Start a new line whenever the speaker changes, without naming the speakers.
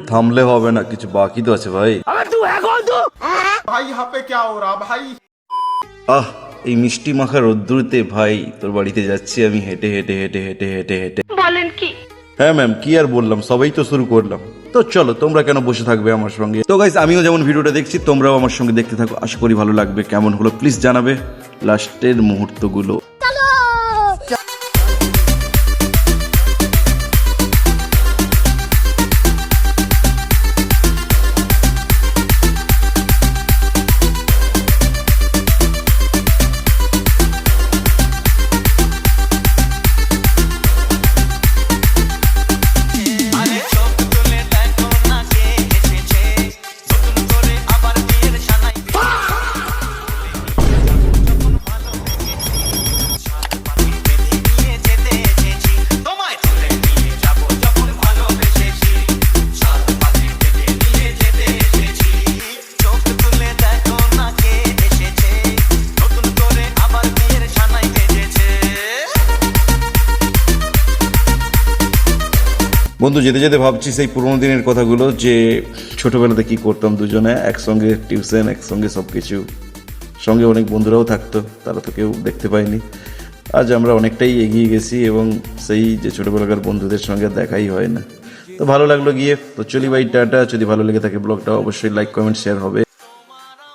থামলে হবে না, কিছু বাকি তো আছে ভাই।
भाई यहाँ पे क्या हो रहा भाई?
আহ, এই মিষ্টি মাখা রোদ্দুরিতে ভাই তোর বাড়িতে যাচ্ছি আমি হেঁটে হেঁটে হেঁটে হেঁটে হেঁটে হেঁটে।
বলেন কি?
হ্যাঁ ম্যাম, কি আর বললাম, সবাই তো শুরু করলাম। তো চলো, তোমরা কেন বসে থাকবে আমার সঙ্গে? তো গাইস, আমিও যেমন ভিডিওটা দেখছি তোমরাও আমার সঙ্গে দেখতে থাকো, আশা করি ভালো লাগবে। কেমন হলো প্লিজ জানাবে লাস্টের মুহূর্তগুলো। বন্ধু, যেতে যেতে ভাবছি সেই পুরোনো দিনের কথাগুলো, যে ছোটবেলাতে কি করতাম দুজনে একসঙ্গে, টিউশন একসঙ্গে, সব কিছু সঙ্গে, অনেক বন্ধুরাও থাকতো, তারা তো কেউ দেখতে পায়নি। আজ আমরা অনেকটাই এগিয়ে গেছি এবং সেই যে ছোটবেলাকার বন্ধুদের সঙ্গে দেখাই হয় না। তো ভালো লাগলো গিয়ে। তো চলি ভাই, টাটা। যদি ভালো লেগে থাকে ব্লগটা অবশ্যই লাইক কমেন্ট শেয়ার হবে।